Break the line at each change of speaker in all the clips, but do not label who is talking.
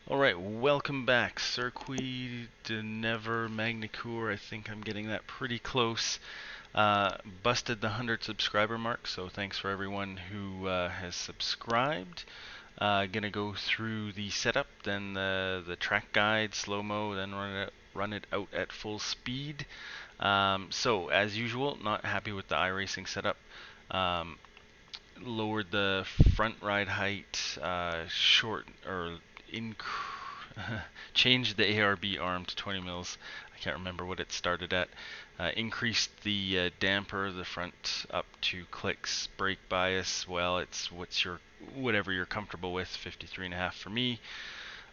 Alright, welcome back. Circuit de Never Magny Cours. I think I'm getting that pretty close. Busted the 100 subscriber mark, so thanks for everyone who has subscribed. Gonna go through the setup, then the track guide, slow-mo, then run it out at full speed. So, as usual, not happy with the iRacing setup. Um, Lowered the front ride height, short or changed the ARB arm to 20 mils. I can't remember what it started at. Increased the damper, the front up to clicks. Brake bias, well, it's whatever you're comfortable with. 53.5 for me.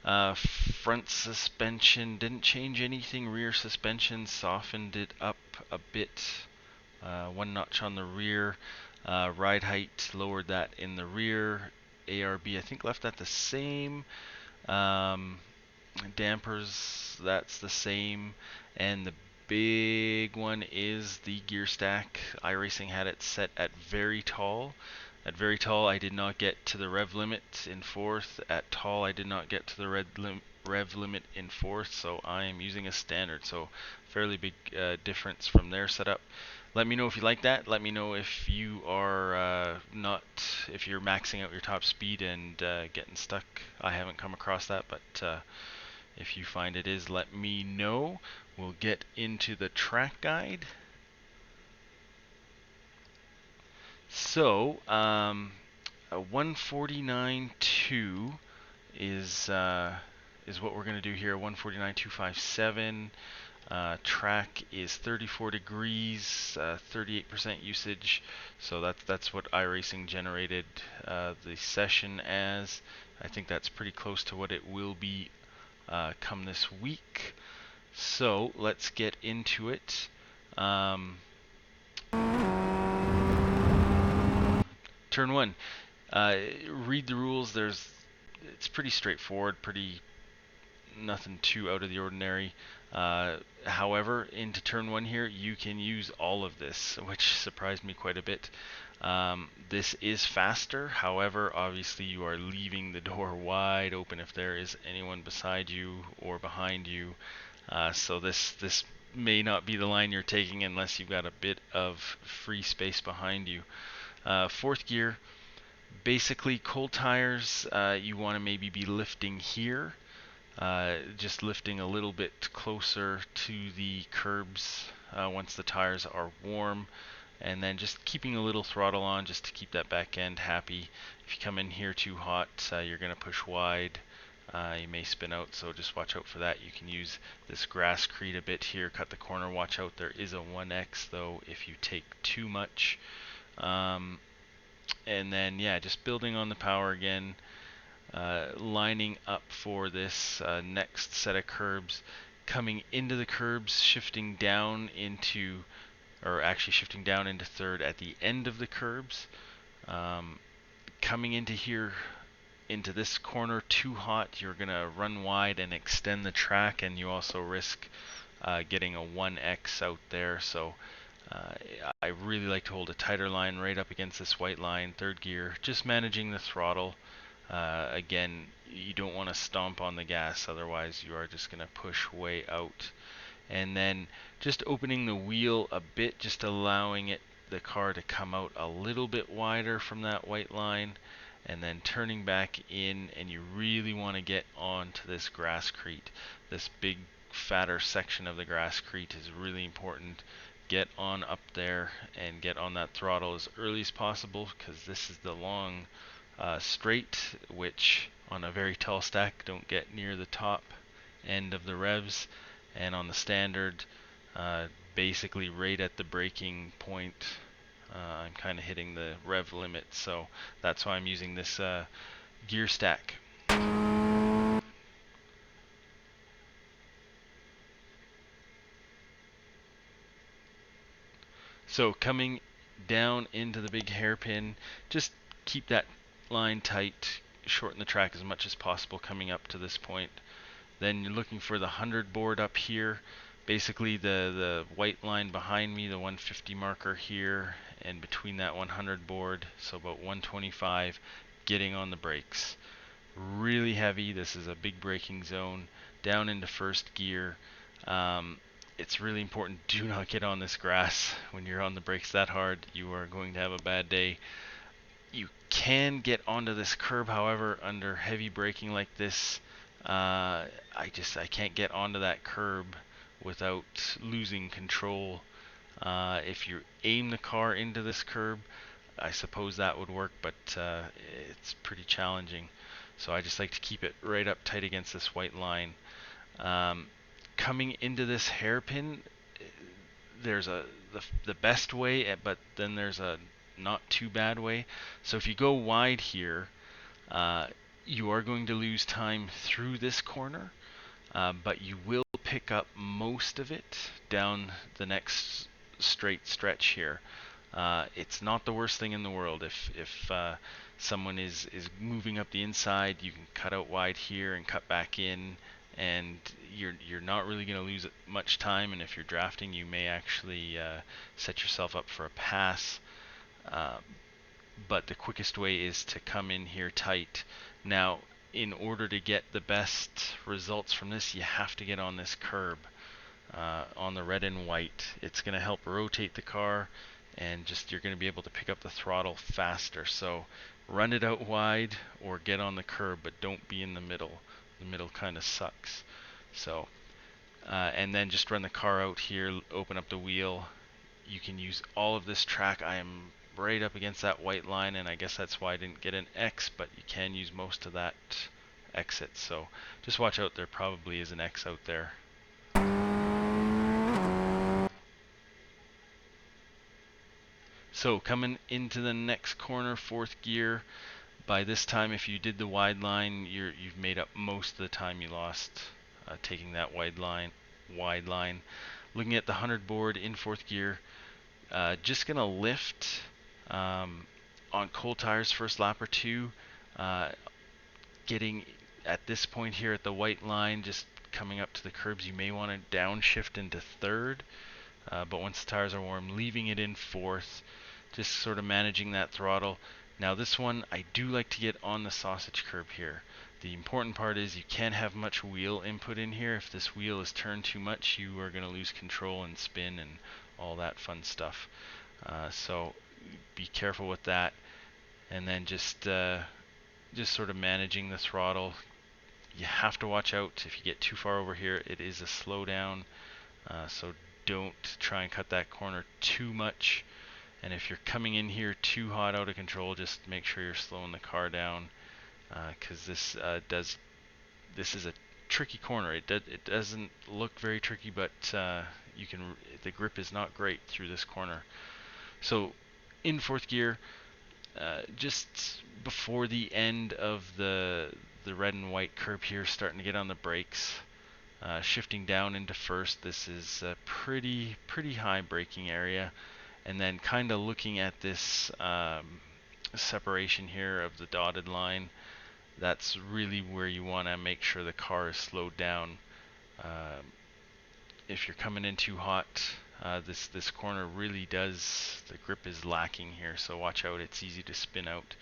Front suspension didn't change anything. Rear suspension softened it up a bit. One notch on the rear. Ride height lowered that in the rear. ARB I think left that the same. Um, Dampers, that's the same. And the big one is the gear stack. iRacing had it set at very tall. At very tall, I did not get to the rev limit in fourth. At tall, I did not get to the rev limit in fourth, so I am using a standard. So fairly big difference from their setup. Let me know if you like that. Let me know if you are not, if you're maxing out your top speed and getting stuck. I haven't come across that, but if you find it is, let me know. We'll get into the track guide. So, a 149.2 is what we're going to do here. 149.257. Track is 34 degrees, 38% usage. So that's what iRacing generated the session as. I think that's pretty close to what it will be come this week. So let's get into it. Turn one. Read the rules. It's pretty straightforward. Pretty nothing too out of the ordinary. However, into turn one here, you can use all of this, which surprised me quite a bit. This is faster. However, obviously you are leaving the door wide open if there is anyone beside you or behind you. So this may not be the line you're taking unless you've got a bit of free space behind you. Fourth gear, basically cold tires, you want to maybe be lifting here. Just lifting a little bit closer to the curbs once the tires are warm, and then just keeping a little throttle on just to keep that back end happy. If you come in here too hot, you're going to push wide. You may spin out, so just watch out for that. You can use this grasscrete a bit here, cut the corner. Watch out, there is a 1x though if you take too much. And then yeah, just building on the power again. Lining up for this next set of curbs, coming into the curbs, shifting down into, or actually shifting down into third at the end of the curbs, coming into here, into this corner too hot, you're gonna run wide and extend the track, and you also risk getting a 1x out there. So I really like to hold a tighter line right up against this white line, third gear, just managing the throttle. Again, you don't want to stomp on the gas, otherwise you are just going to push way out. And then just opening the wheel a bit, just allowing the car to come out a little bit wider from that white line, and then turning back in, and you really want to get onto this grasscrete. This big fatter section of the grasscrete is really important. Get on up there and get on that throttle as early as possible, because this is the long straight, which on a very tall stack don't get near the top end of the revs, and on the standard, basically right at the braking point, I'm kind of hitting the rev limit, so that's why I'm using this gear stack. So coming down into the big hairpin, just keep that line tight, shorten the track as much as possible coming up to this point. Then you're looking for the 100 board up here, basically the white line behind me, the 150 marker here, and between that 100 board, so about 125, getting on the brakes. really heavy. This is a big braking zone. Down into first gear. It's really important, do not get on this grass when you're on the brakes that hard. You are going to have a bad day. You can get onto this curb, however, under heavy braking like this. I can't get onto that curb without losing control. If you aim the car into this curb, I suppose that would work, but it's pretty challenging. So I just like to keep it right up tight against this white line. Coming into this hairpin, there's the best way, but then there's a not too bad way. So if you go wide here, you are going to lose time through this corner, but you will pick up most of it down the next straight stretch here. It's not the worst thing in the world. If someone is moving up the inside, you can cut out wide here and cut back in, and you're not really going to lose much time. And if you're drafting, you may actually set yourself up for a pass. But the quickest way is to come in here tight. Now, in order to get the best results from this, you have to get on this curb on the red and white. It's going to help rotate the car, and just you're going to be able to pick up the throttle faster. So run it out wide or get on the curb, but don't be in the middle. The middle kind of sucks. So and then just run the car out here, open up the wheel. You can use all of this track. I am right up against that white line, and I guess that's why I didn't get an X, but you can use most of that exit. So just watch out, there probably is an X out there. So coming into the next corner, fourth gear. By this time, if you did the wide line, you've made up most of the time you lost taking that wide line. Looking at the 100 board in fourth gear, just gonna lift on cold tires first lap or two. Getting at this point here at the white line, just coming up to the curbs, you may want to downshift into third. But once the tires are warm, leaving it in fourth, just sort of managing that throttle. Now this one, I do like to get on the sausage curb here. The important part is you can't have much wheel input in here. If this wheel is turned too much, you are going to lose control and spin and all that fun stuff. So be careful with that. And then just sort of managing the throttle. You have to watch out if you get too far over here. It is a slowdown, so don't try and cut that corner too much. And if you're coming in here too hot, out of control, just make sure you're slowing the car down, because this is a tricky corner. It doesn't look very tricky, but the grip is not great through this corner. So in fourth gear, just before the end of the red and white curb here, starting to get on the brakes, shifting down into first. This is a pretty high braking area, and then kind of looking at this separation here of the dotted line. That's really where you want to make sure the car is slowed down. If you're coming in too hot, this corner really does, the grip is lacking here, so watch out. It's easy to spin out,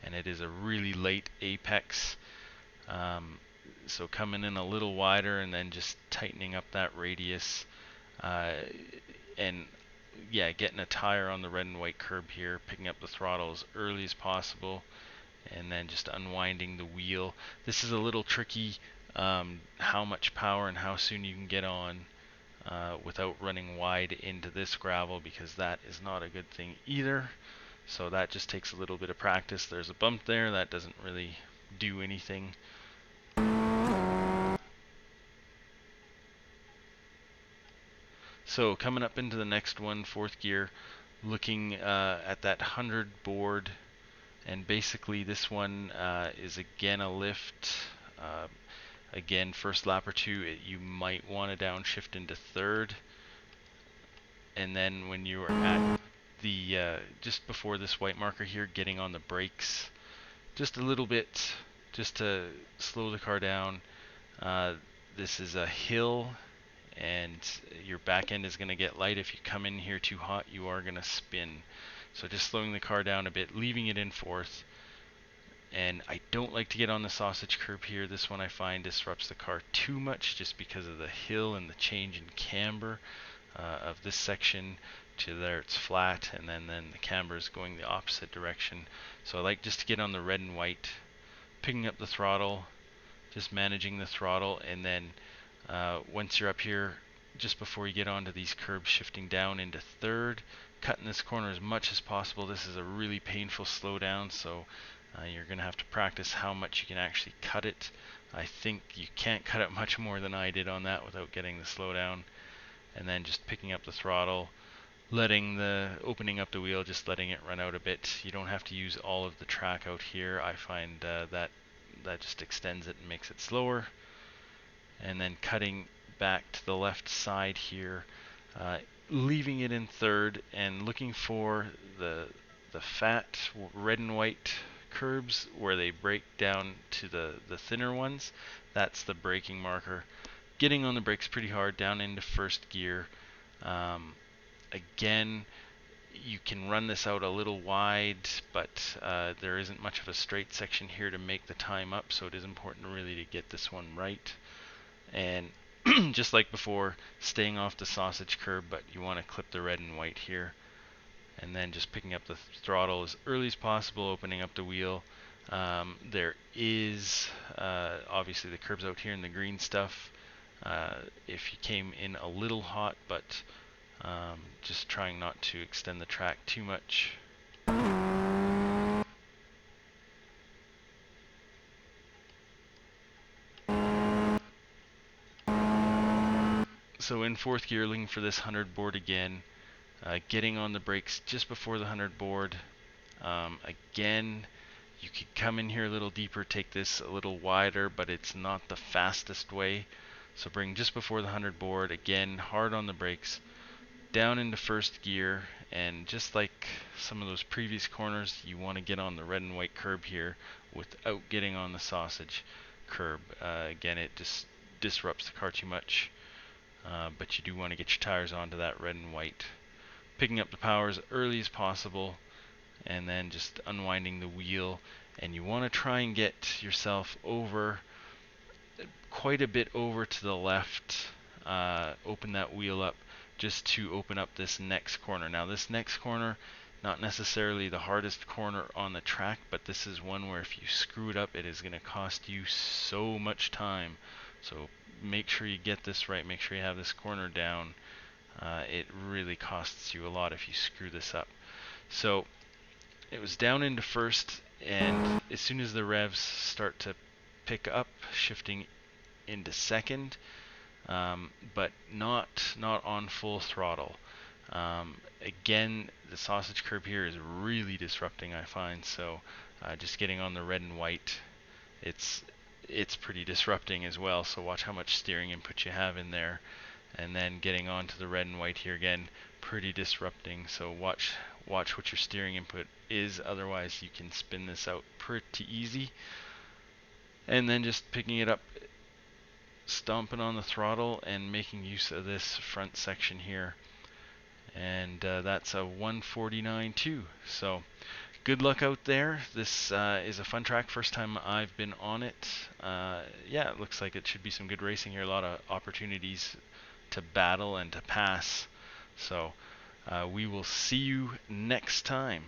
and it is a really late apex. So coming in a little wider and then just tightening up that radius, and yeah, getting a tire on the red and white curb here, picking up the throttle as early as possible, and then just unwinding the wheel. This is a little tricky, how much power and how soon you can get on without running wide into this gravel, because that is not a good thing either. So that just takes a little bit of practice. There's a bump there, that doesn't really do anything. So coming up into the next one, fourth gear, looking at that 100 board, and basically this one is again a lift. Again, first lap or two, you might want to downshift into third, and then when you are at the just before this white marker here, getting on the brakes just a little bit, just to slow the car down. This is a hill, and your back end is going to get light. If you come in here too hot, you are going to spin. So just slowing the car down a bit, leaving it in fourth, And I don't like to get on the sausage curb here. This one I find disrupts the car too much just because of the hill and the change in camber of this section to there. It's flat, and then the camber is going the opposite direction. So I like just to get on the red and white, picking up the throttle, just managing the throttle, and then once you're up here, just before you get onto these curbs, shifting down into third, cutting this corner as much as possible. This is a really painful slowdown, so you're going to have to practice how much you can actually cut it. I think you can't cut it much more than I did on that without getting the slowdown. And then just picking up the throttle, opening up the wheel, just letting it run out a bit. You don't have to use all of the track out here. I find that just extends it and makes it slower. And then cutting back to the left side here, leaving it in third and looking for the fat red and white curbs where they break down to the thinner ones. That's the braking marker. Getting on the brakes pretty hard down into first gear. Again, you can run this out a little wide, but there isn't much of a straight section here to make the time up, so it is important really to get this one right. And just like before, staying off the sausage curb, but you want to clip the red and white here. And then just picking up the throttle as early as possible, opening up the wheel. There is obviously the curbs out here in the green stuff. If you came in a little hot, but just trying not to extend the track too much. So in fourth gear, looking for this 100 board again, getting on the brakes just before the 100 board. Again, you could come in here a little deeper, take this a little wider, but it's not the fastest way. So bring just before the 100 board, again, hard on the brakes, down into first gear, and just like some of those previous corners, you want to get on the red and white curb here without getting on the sausage curb. Again, it just disrupts the car too much. But you do want to get your tires onto that red and white. Picking up the power as early as possible, and then just unwinding the wheel. And you want to try and get yourself over, quite a bit over to the left. Open that wheel up just to open up this next corner. Now this next corner, not necessarily the hardest corner on the track, but this is one where if you screw it up, it is going to cost you so much time. So make sure you get this right, make sure you have this corner down. It really costs you a lot if you screw this up. So it was down into first, and as soon as the revs start to pick up, shifting into second, but not on full throttle. Again, the sausage curb here is really disrupting, I find. So just getting on the red and white, it's pretty disrupting as well. So watch how much steering input you have in there, and then getting onto the red and white here again, pretty disrupting. So watch what your steering input is, otherwise you can spin this out pretty easy. And then just picking it up, stomping on the throttle and making use of this front section here. And that's a 149.2. So good luck out there. This is a fun track. First time I've been on it. Yeah, it looks like it should be some good racing here. A lot of opportunities to battle and to pass. So we will see you next time.